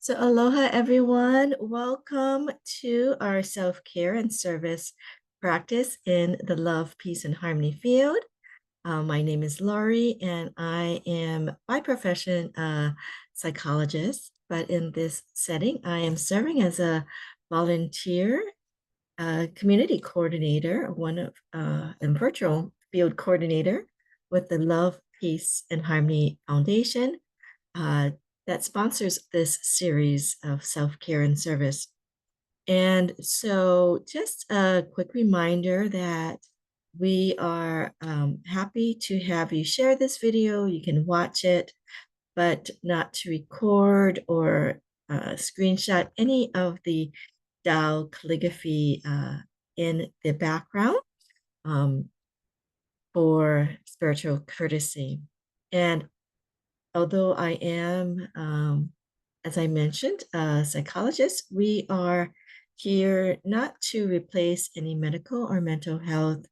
So, aloha everyone. Welcome to our self-care and service practice in the Love, Peace, and Harmony field. My name is Laurie, and I am by profession a psychologist. But in this setting, I am serving as a volunteer community coordinator, one of and virtual field coordinator with the Love, Peace, and Harmony Foundation uh, that sponsors this series of self-care and service. And so just a quick reminder that we are happy to have you share this video. You can watch it, but not to record or screenshot any of the Tao calligraphy in the background for spiritual courtesy. And although I am, as I mentioned, a psychologist, we are here not to replace any medical or mental health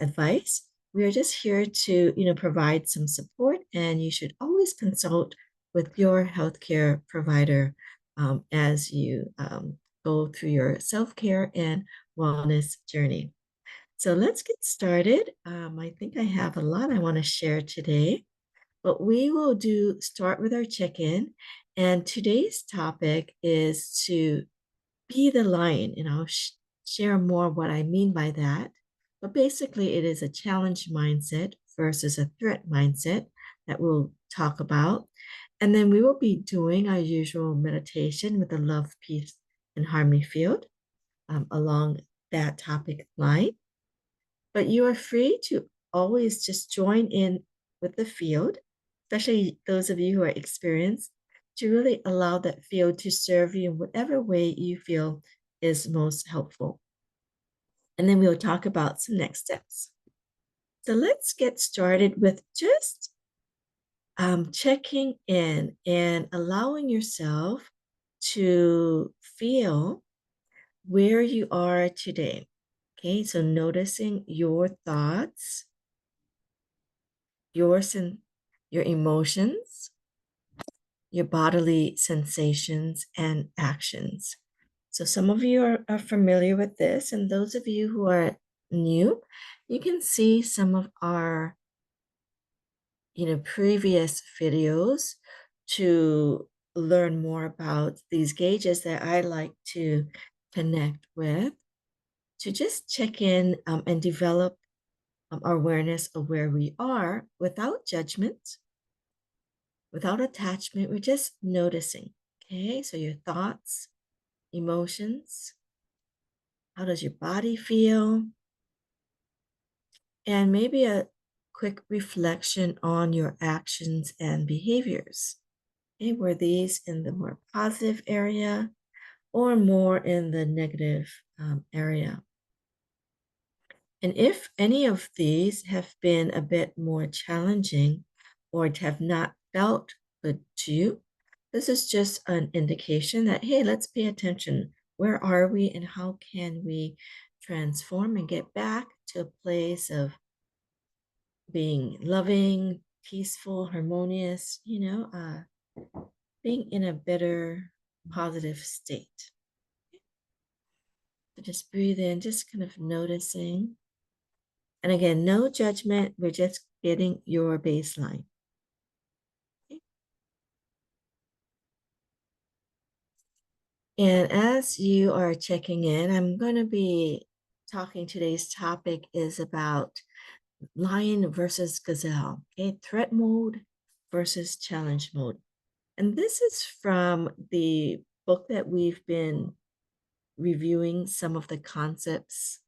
advice. We are just here to, provide some support, and you should always consult with your healthcare provider as you go through your self-care and wellness journey. So let's get started. I think I have a lot I want to share today. But we will start with our check-in. And today's topic is to be the lion. And I'll share more what I mean by that. But basically, it is a challenge mindset versus a threat mindset that we'll talk about. And then we will be doing our usual meditation with the love, peace, and harmony field along that topic line. But you are free to always just join in with the field, especially those of you who are experienced, to really allow that field to serve you in whatever way you feel is most helpful. And then we'll talk about some next steps. So let's get started with just checking in and allowing yourself to feel where you are today. Okay, so noticing your thoughts, your emotions, your bodily sensations and actions. So some of you are familiar with this, and those of you who are new, you can see some of our previous videos to learn more about these gauges that I like to connect with, to just check in and develop our awareness of where we are without judgment, without attachment. We're just noticing. Okay, so your thoughts, emotions, how does your body feel? And maybe a quick reflection on your actions and behaviors. Okay, were these in the more positive area or more in the negative area? And if any of these have been a bit more challenging or have not felt good to you, this is just an indication that, hey, let's pay attention. Where are we and how can we transform and get back to a place of being loving, peaceful, harmonious, being in a better, positive state. So just breathe in, just kind of noticing. And again, no judgment. We're just getting your baseline. Okay. And as you are checking in, I'm going to be talking, today's topic is about lion versus gazelle, okay? Threat mode versus challenge mode. And this is from the book that we've been reviewing some of the concepts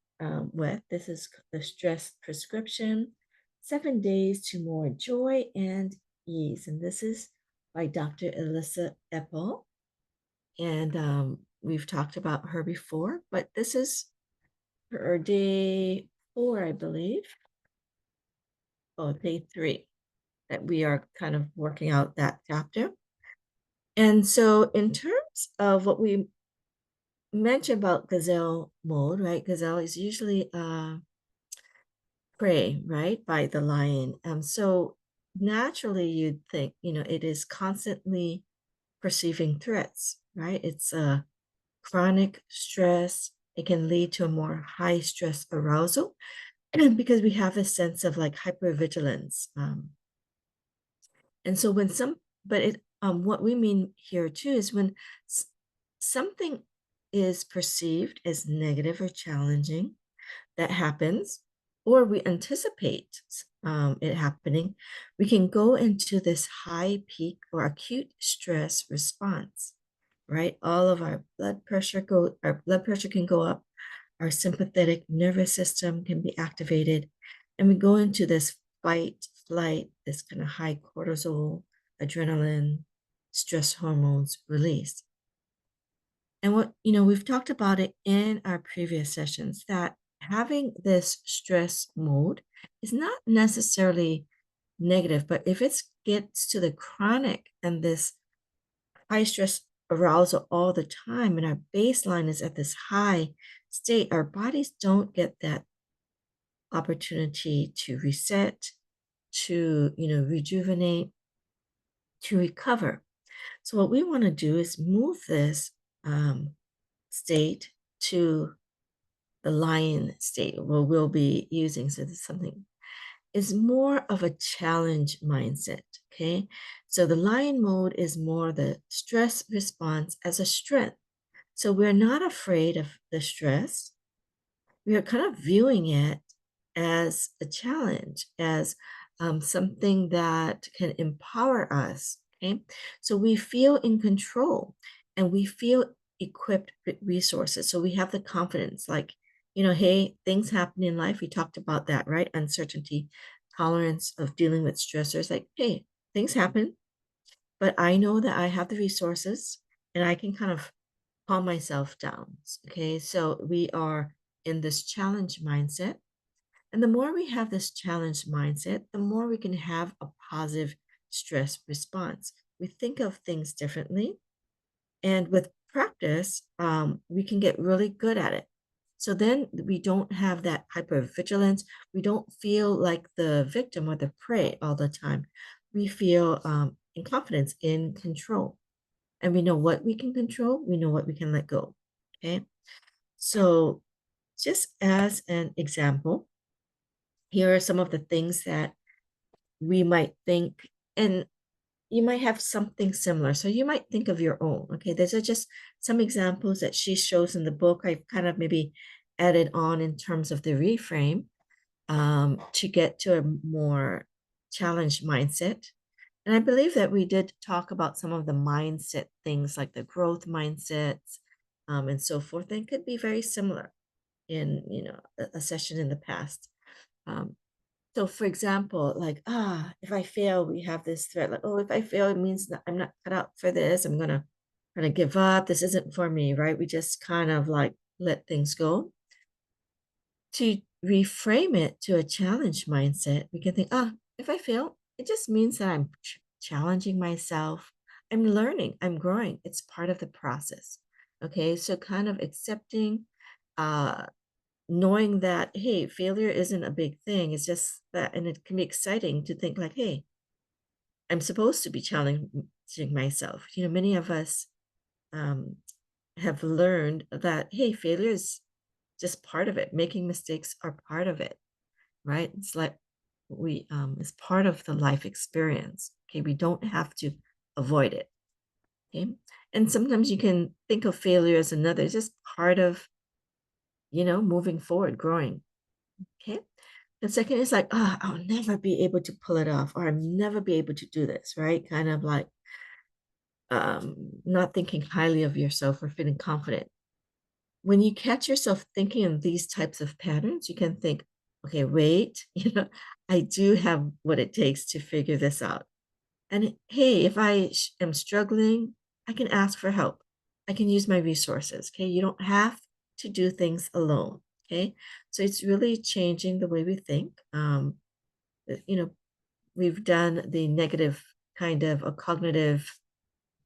with. This is The Stress Prescription, 7 Days to More Joy and Ease. And this is by Dr. Elissa Epel. And we've talked about her before, but this is her day 4, I believe. Oh, day 3 that we are kind of working out that chapter. And so in terms of what we mentioned about gazelle mode, right? Gazelle is usually prey, right, by the lion. So naturally you'd think, it is constantly perceiving threats, right? It's a chronic stress. It can lead to a more high stress arousal because we have a sense of like hypervigilance. And so when some, but it, what we mean here too is when s- something is perceived as negative or challenging that happens, or we anticipate it happening, we can go into this high peak or acute stress response, right? Our blood pressure can go up, our sympathetic nervous system can be activated, and we go into this fight, flight, this kind of high cortisol, adrenaline, stress hormones release. And we've talked about it in our previous sessions that having this stress mode is not necessarily negative, but if it gets to the chronic and this high stress arousal all the time, and our baseline is at this high state, our bodies don't get that opportunity to reset, to, rejuvenate, to recover. So what we want to do is move this state to the lion state, where we'll be using, so this is something, is more of a challenge mindset. Okay. So the lion mode is more the stress response as a strength. So we're not afraid of the stress. We are kind of viewing it as a challenge, as something that can empower us. Okay. So we feel in control and we feel equipped with resources. So we have the confidence, like, hey, things happen in life. We talked about that, right? Uncertainty, tolerance of dealing with stressors. Like, hey, things happen, but I know that I have the resources and I can kind of calm myself down. Okay. So we are in this challenge mindset. And the more we have this challenge mindset, the more we can have a positive stress response. We think of things differently. And with practice, we can get really good at it. So then we don't have that hypervigilance. We don't feel like the victim or the prey all the time. We feel in confidence, in control. And we know what we can control, we know what we can let go. Okay. So, just as an example, here are some of the things that we might think, and you might have something similar. So, you might think of your own. Okay. These are just some examples that she shows in the book. I've kind of maybe added on in terms of the reframe to get to a more challenged mindset. And I believe that we did talk about some of the mindset things like the growth mindsets and so forth. And could be very similar in, a session in the past. Um, so for example, like, if I fail, we have this threat, like, oh, if I fail, it means that I'm not cut out for this. I'm going to kind of give up. This isn't for me, right? We just kind of like let things go. To reframe it to a challenge mindset, we can think, if I fail, it just means that I'm challenging myself. I'm learning, I'm growing. It's part of the process. Okay. So kind of accepting, uh, knowing that, hey, failure isn't a big thing. It's just that, and it can be exciting to think like, hey, I'm supposed to be challenging myself. Many of us um, have learned that, hey, failure is just part of it. Making mistakes are part of it, right? It's like it's part of the life experience. Okay, we don't have to avoid it. Okay, and sometimes you can think of failure as another. It's just part of moving forward, growing. Okay, the second is like, I'll never be able to pull it off, or I'll never be able to do this, right? Kind of like not thinking highly of yourself or feeling confident. When you catch yourself thinking in these types of patterns, you can think, okay, wait, I do have what it takes to figure this out. And hey, if I am struggling, I can ask for help. I can use my resources. Okay. You don't have to do things alone. Okay. So it's really changing the way we think. Uh, you know, we've done the negative kind of a cognitive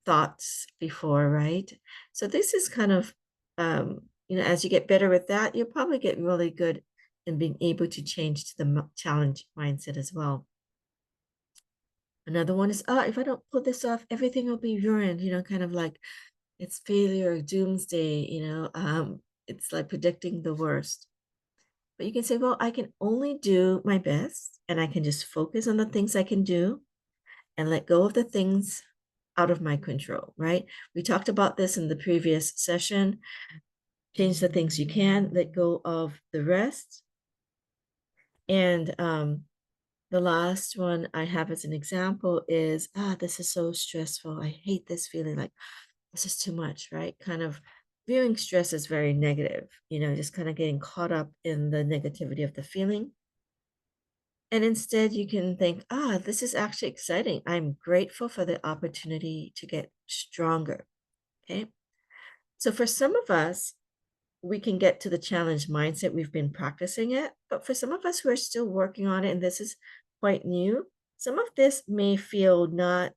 thoughts before, right? So this is kind of, as you get better with that, you'll probably get really good in being able to change to the challenge mindset as well. Another one is, if I don't pull this off, everything will be ruined, kind of like it's failure, doomsday, it's like predicting the worst. But you can say, well, I can only do my best and I can just focus on the things I can do and let go of the things out of my control, right? We talked about this in the previous session. Change the things you can, let go of the rest. And the last one I have as an example is, this is so stressful. I hate this feeling, like this is too much, right? Kind of viewing stress as very negative, just kind of getting caught up in the negativity of the feeling. And instead, you can think, this is actually exciting. I'm grateful for the opportunity to get stronger. Okay. So for some of us, we can get to the challenge mindset. We've been practicing it. But for some of us who are still working on it, and this is quite new, some of this may feel not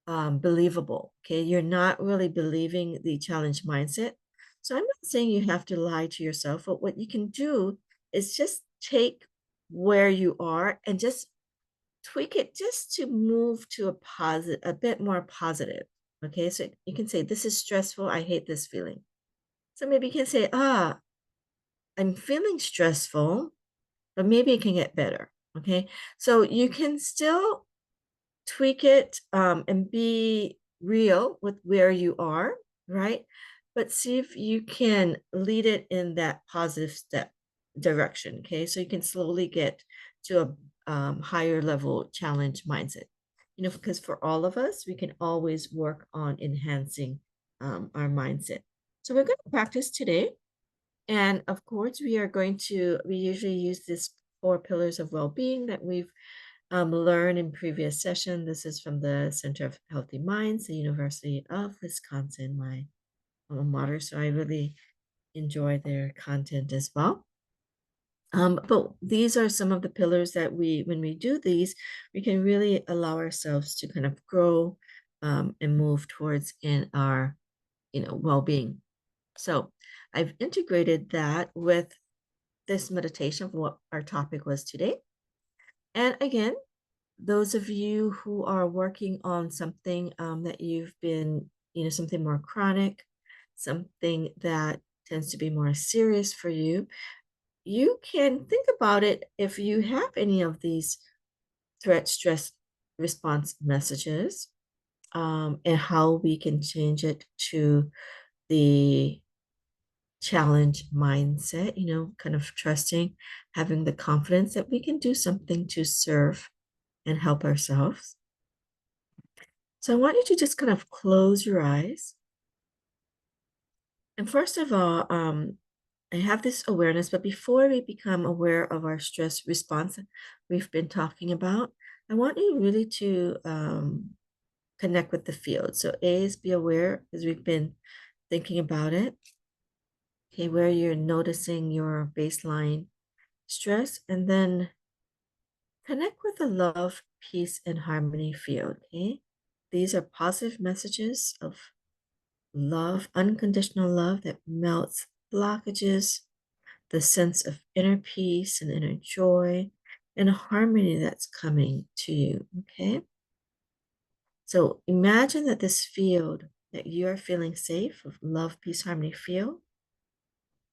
believable. Okay. You're not really believing the challenge mindset. So I'm not saying you have to lie to yourself, but what you can do is just take where you are and just tweak it just to move to a bit more positive. Okay, so you can say, this is stressful. I hate this feeling. So maybe you can say, I'm feeling stressful, but maybe it can get better. Okay, so you can still tweak it and be real with where you are, right? But see if you can lead it in that positive step direction. Okay, so you can slowly get to a higher level challenge mindset. Because for all of us, we can always work on enhancing our mindset. So we're going to practice today. And of course, we usually use this 4 pillars of well-being that we've learned in previous session. This is from the Center of Healthy Minds, the University of Wisconsin, my alma mater. So I really enjoy their content as well. But these are some of the pillars that when we do these, we can really allow ourselves to kind of grow and move towards in our, well-being. So I've integrated that with this meditation of what our topic was today. And again, those of you who are working on something that you've been, something more chronic, something that tends to be more serious for you, you can think about it if you have any of these threat stress response messages and how we can change it to the challenge mindset, kind of trusting, having the confidence that we can do something to serve and help ourselves. So I want you to just kind of close your eyes. And first of all, I have this awareness, but before we become aware of our stress response we've been talking about, I want you really to connect with the field. So A is be aware, as we've been thinking about it. Okay, where you're noticing your baseline stress, and then connect with the love, peace, and harmony field. Okay, these are positive messages of love, unconditional love that melts blockages, the sense of inner peace and inner joy, and harmony that's coming to you. Okay. So imagine that this field that you're feeling safe of love, peace, harmony field,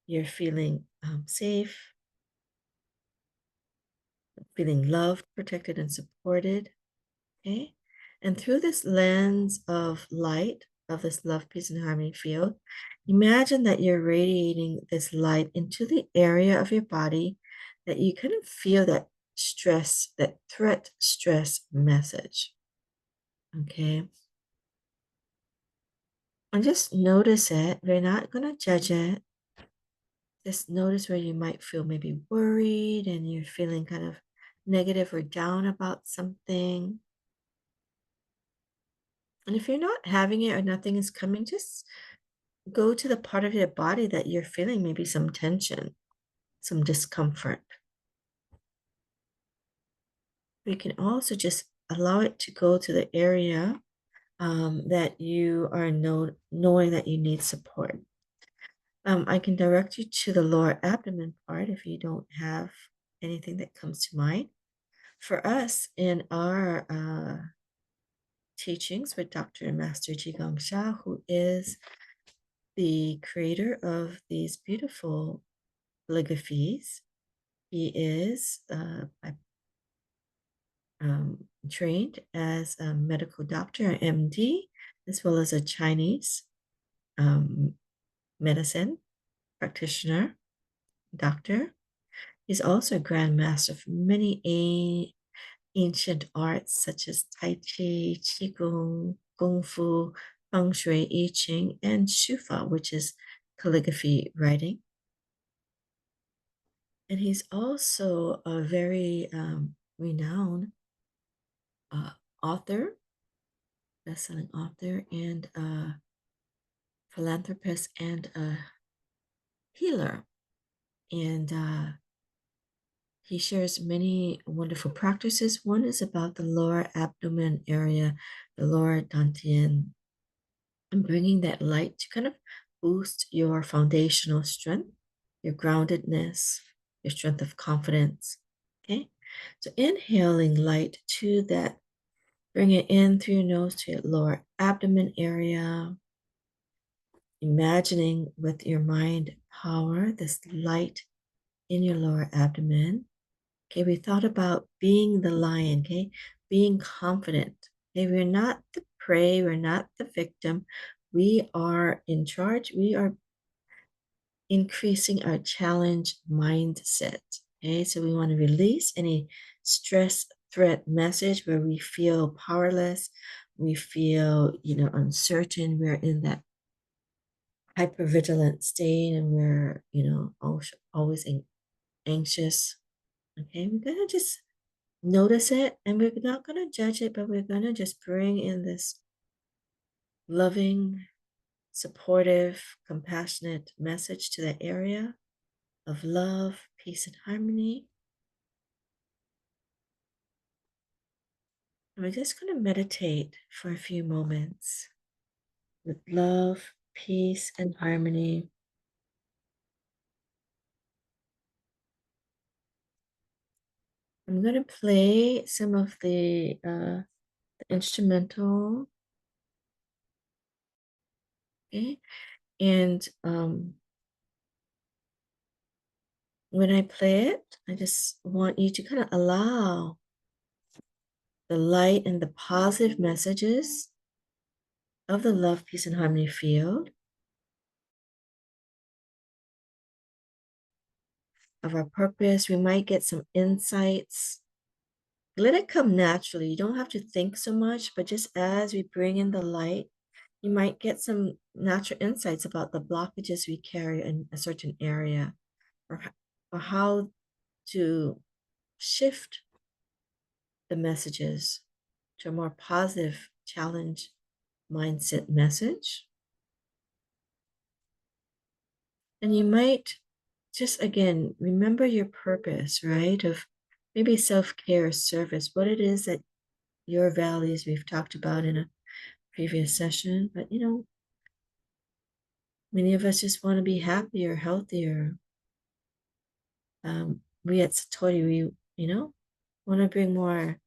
you're feeling safe, feeling loved, protected, and supported. Okay. And through this lens of light, of this love, peace, and harmony field, imagine that you're radiating this light into the area of your body that you kind of feel that stress, that threat stress message. Okay. And just notice it. We're not going to judge it. Just notice where you might feel maybe worried and you're feeling kind of negative or down about something. And if you're not having it or nothing is coming, just go to the part of your body that you're feeling maybe some tension, some discomfort. We can also just allow it to go to the area that you are knowing that you need support. I can direct you to the lower abdomen part if you don't have anything that comes to mind. for us in our teachings with Dr. and Master Jigong Sha, who is the creator of these beautiful calligraphies. He is trained as a medical doctor, MD, as well as a Chinese um, medicine practitioner, doctor. He's also a grandmaster for many ancient arts such as Tai Chi, Qigong, Kung Fu, Feng Shui, I Ching, and Shufa, which is calligraphy writing. And he's also a very renowned author, best-selling author, and philanthropist and a healer. And he shares many wonderful practices. One is about the lower abdomen area, the lower dantian, and bringing that light to kind of boost your foundational strength, your groundedness, your strength of confidence. Okay, so inhaling light to that, bring it in through your nose to your lower abdomen area, imagining with your mind power this light in your lower abdomen. Okay, we thought about being the lion, okay, being confident. Okay, we're not the prey, we're not the victim. We are in charge. We are increasing our challenge mindset. Okay, so we want to release any stress threat message where we feel powerless, we feel, uncertain, we're in that hypervigilant state and we're, always anxious. Okay, we're gonna just notice it and we're not gonna judge it, but we're gonna just bring in this loving, supportive, compassionate message to that area of love, peace, and harmony. And we're just gonna meditate for a few moments with love, peace, and harmony. I'm gonna play some of the instrumental, okay? And when I play it, I just want you to kind of allow the light and the positive messages of the love, peace, and harmony field of our purpose. We might get some insights. Let it come naturally. You don't have to think so much, but just as we bring in the light, you might get some natural insights about the blockages we carry in a certain area, or how to shift the messages to a more positive challenge mindset message. And you might just again remember your purpose, right? Of maybe self-care, service, what it is that your values we've talked about in a previous session. But many of us just want to be happier, healthier. We at Satori, we want to bring more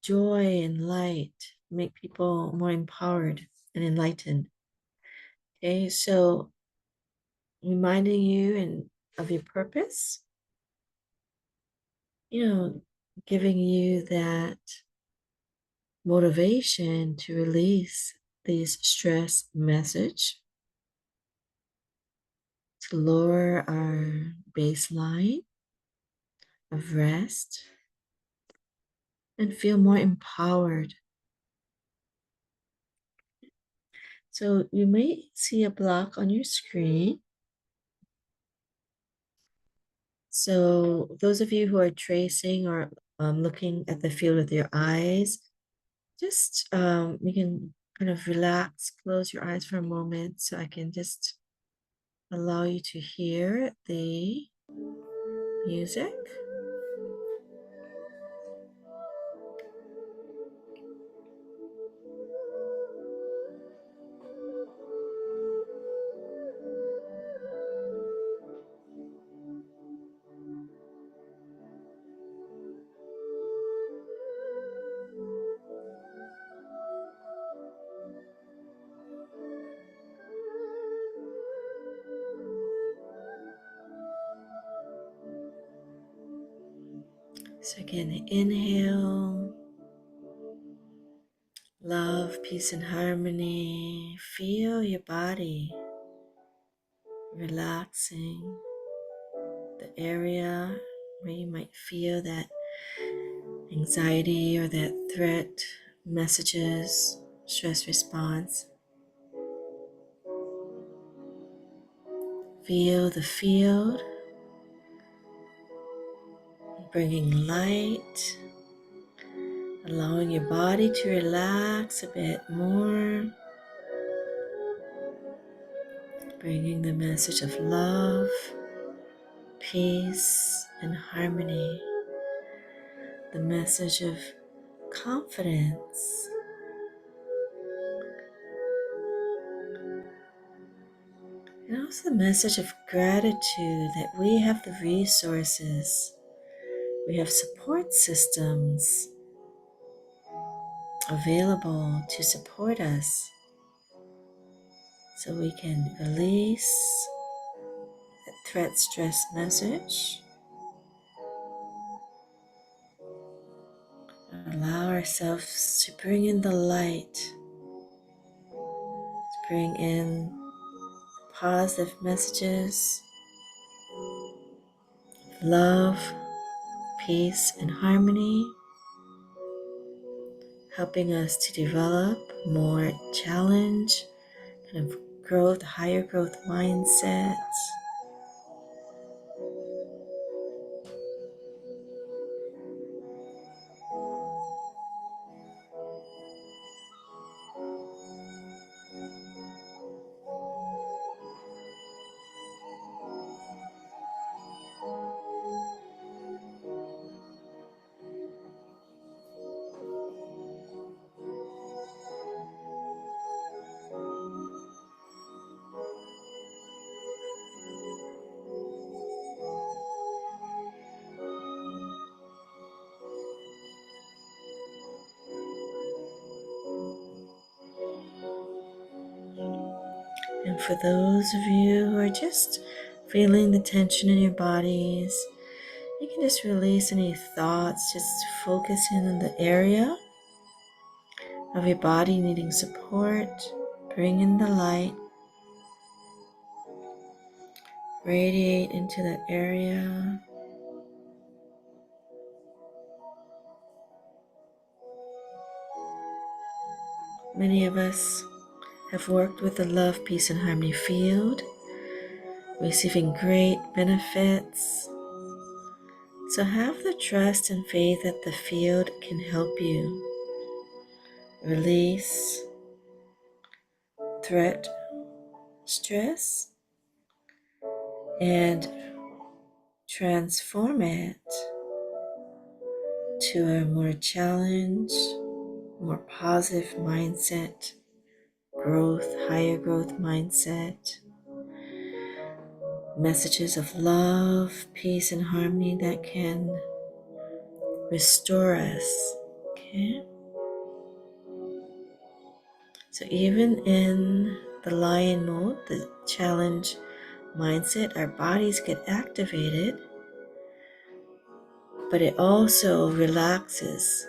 joy and light, make people more empowered and enlightened. Okay, so reminding you and of your purpose, giving you that motivation to release this stress message, to lower our baseline of rest and feel more empowered. So you may see a block on your screen. So those of you who are tracing or looking at the field with your eyes, just you can kind of relax, close your eyes for a moment so I can just allow you to hear the music. So again, inhale, love, peace, and harmony. Feel your body relaxing, the area where you might feel that anxiety or that threat messages, stress response. Feel the field, bringing light, allowing your body to relax a bit more, bringing the message of love, peace, and harmony, the message of confidence, and also the message of gratitude that we have the resources, we have support systems available to support us so we can release that threat stress message, allow ourselves to bring in the light, to bring in positive messages, love, peace, and harmony, helping us to develop more challenge, kind of growth, higher growth mindsets. And for those of you who are just feeling the tension in your bodies, you can just release any thoughts, just focus in on the area of your body needing support. Bring in the light, radiate into that area. Many of us have worked with the love, peace, and harmony field, receiving great benefits. So have the trust and faith that the field can help you release threat, stress, and transform it to a more challenged, more positive mindset, growth, higher growth mindset, messages of love, peace, and harmony that can restore us. Okay? So even in the lion mode, the challenge mindset, our bodies get activated, but it also relaxes.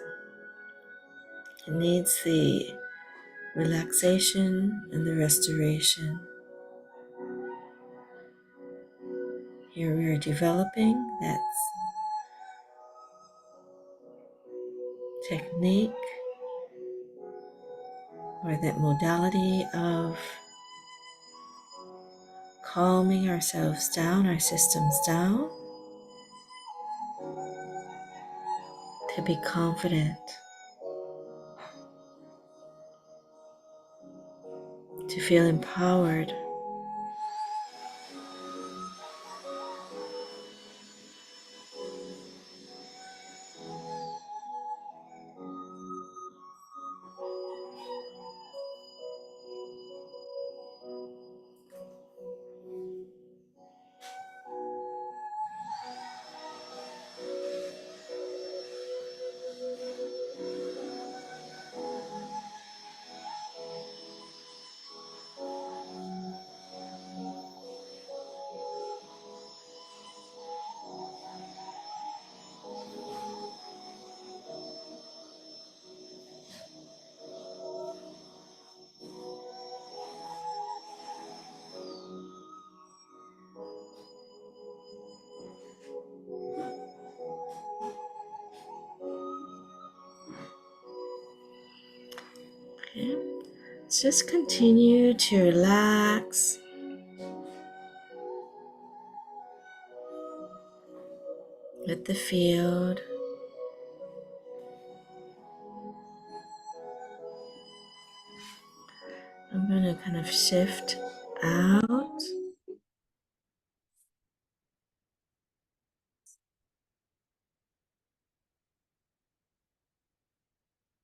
It needs the relaxation and the restoration. Here we are developing that technique or that modality of calming ourselves down, our systems down, to be confident, to feel empowered. Okay. Just continue to relax with the field. I'm going to kind of shift out.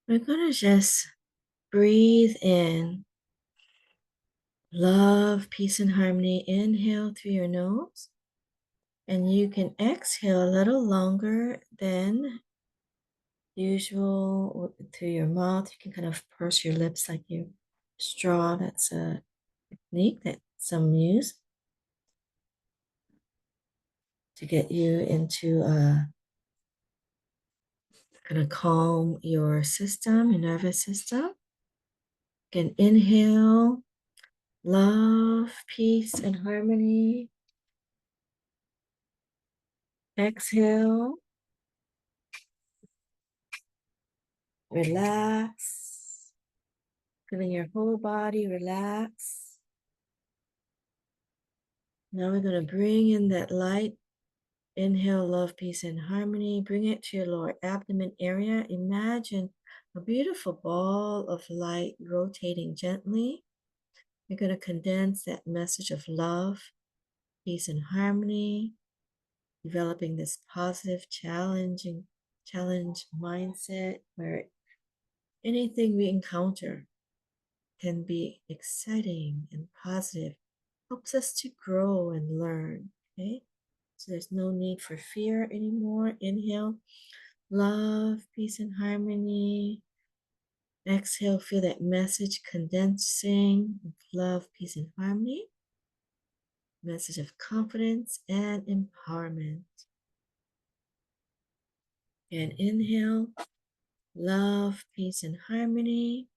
We're going to just breathe in love, peace, and harmony. Inhale through your nose. And you can exhale a little longer than usual through your mouth. You can kind of purse your lips like you straw. That's a technique that some use to get you into a kind of calm your system, your nervous system. You can inhale love, peace, and harmony. Exhale, relax, feeling your whole body relax. Now we're going to bring in that light. Inhale, love, peace, and harmony. Bring it to your lower abdomen area. Imagine a beautiful ball of light rotating gently. You're going to condense that message of love, peace, and harmony, developing this positive, challenge mindset where anything we encounter can be exciting and positive, helps us to grow and learn. Okay, so there's no need for fear anymore. Inhale, love, peace, and harmony. Exhale, feel that message condensing of love, peace, and harmony. Message of confidence and empowerment. And inhale, love, peace, and harmony.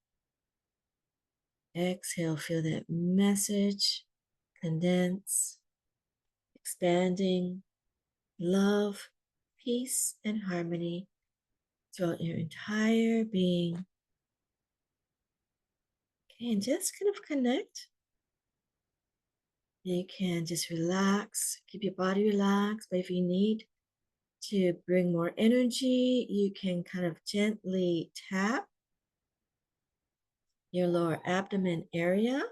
Exhale, feel that message condense, expanding love, peace, and harmony throughout your entire being. Okay, and just kind of connect. You can just relax, keep your body relaxed, but if you need to bring more energy, you can kind of gently tap your lower abdomen area.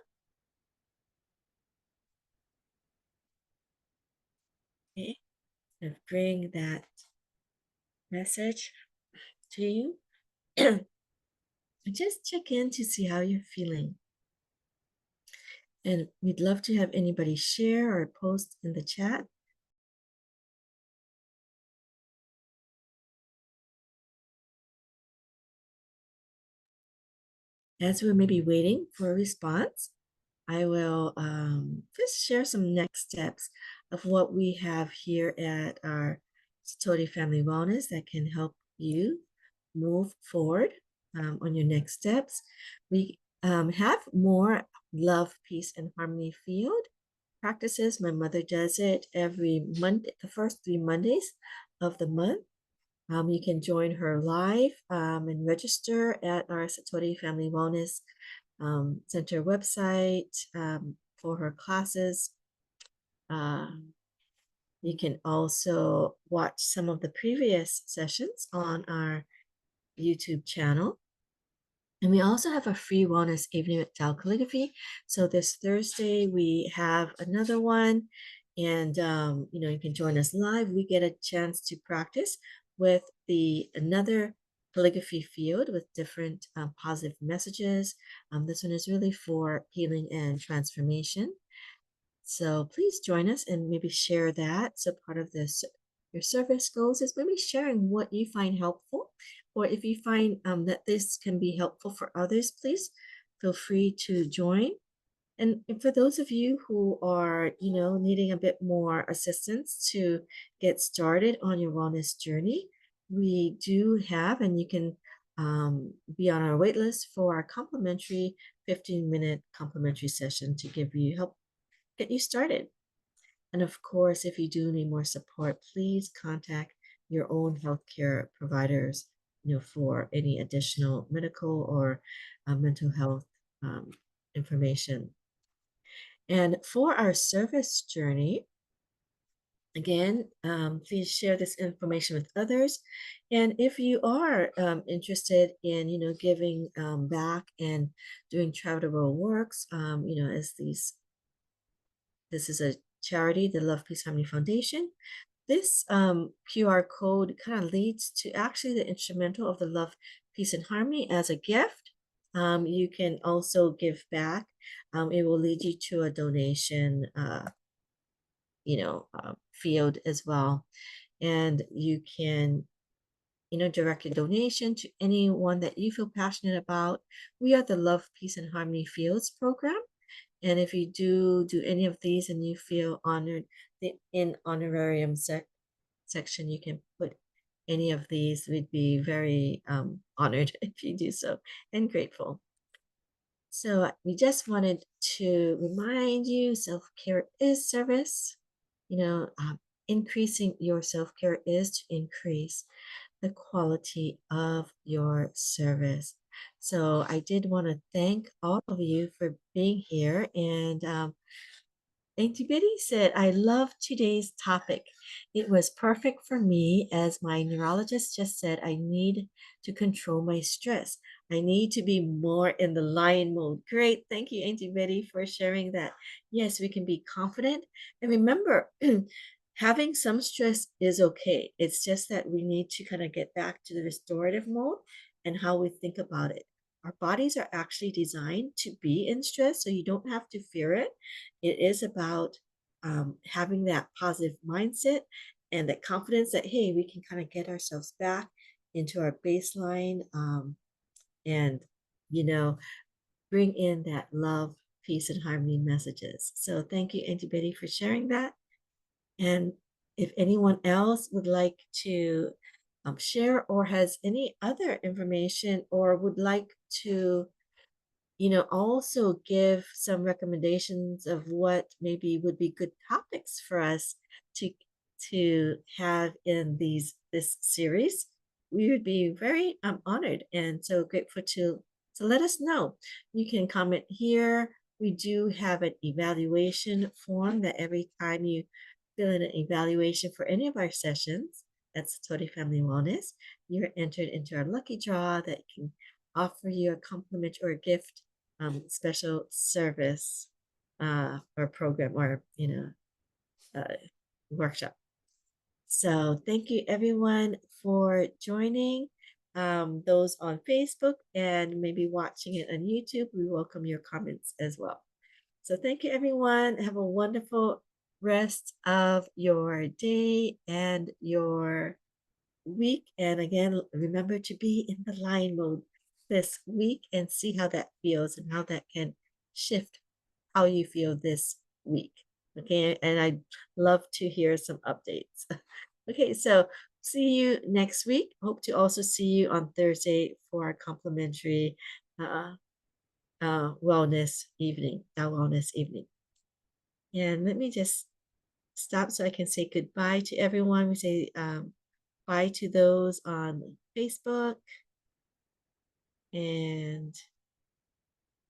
Okay, and bring that message to you. Just check in to see how you're feeling. And we'd love to have anybody share or post in the chat. As we're maybe waiting for a response, I will just share some next steps of what we have here at our Satori Family Wellness that can help you move forward on your next steps. We have more love, peace, and harmony field practices. My mother does it every Monday, the first 3 Mondays of the month. You can join her live and register at our Satori Family Wellness Center website for her classes. You can also watch some of the previous sessions on our YouTube channel. And we also have a free wellness evening with Tao Calligraphy. So this Thursday we have another one, and you can join us live. We get a chance to practice with another calligraphy field with different positive messages. This one is really for healing and transformation. So please join us and maybe share that. So part of this your service goals is maybe sharing what you find helpful, or if you find that this can be helpful for others, please feel free to join. And for those of you who are, needing a bit more assistance to get started on your wellness journey, we do have, and you can be on our wait list for our complimentary 15-minute complimentary session to give you help get you started. And of course, if you do need more support, please contact your own healthcare providers for any additional medical or mental health um, information. And for our service journey, again, please share this information with others. And if you are interested in, giving back and doing charitable works, as this is a charity, the Love Peace Harmony Foundation. This QR code kind of leads to actually the instrumental of the Love, Peace, and Harmony as a gift. You can also give back. It will lead you to a donation, field as well. And you can, direct your donation to anyone that you feel passionate about. We are the Love, Peace, and Harmony Fields program. And if you do any of these and you feel honored, the in honorarium section, you can put any of these. We'd be very honored if you do so and grateful. So we just wanted to remind you, self-care is service. Increasing your self-care is to increase the quality of your service. So I did want to thank all of you for being here. And Auntie Biddy said, I love today's topic. It was perfect for me. As my neurologist just said, I need to control my stress. I need to be more in the lion mode. Great. Thank you, Auntie Betty, for sharing that. Yes, we can be confident. And remember, having some stress is okay. It's just that we need to kind of get back to the restorative mode and how we think about it. Our bodies are actually designed to be in stress, so you don't have to fear it. It is about having that positive mindset and that confidence that, hey, we can kind of get ourselves back into our baseline and, you know, bring in that love, peace, and harmony messages. So thank you, Auntie Betty, for sharing that. And if anyone else would like to share or has any other information or would like to also give some recommendations of what maybe would be good topics for us to have in this series, we would be very honored and so grateful to let us know. You can comment here. We do have an evaluation form that every time you fill in an evaluation for any of our sessions at Satori Family Wellness, you're entered into our lucky draw that can offer you a compliment or a gift, special service or program or uh, workshop. So thank you everyone for joining. Those on Facebook and maybe watching it on YouTube, we welcome your comments as well. So thank you everyone. Have a wonderful rest of your day and your week. And again, remember to be in the lion mode this week and see how that feels and how that can shift how you feel this week. Okay, and I'd love to hear some updates. Okay, so see you next week. Hope to also see you on Thursday for our complimentary wellness evening, our wellness evening. And let me just stop so I can say goodbye to everyone. We say bye to those on Facebook and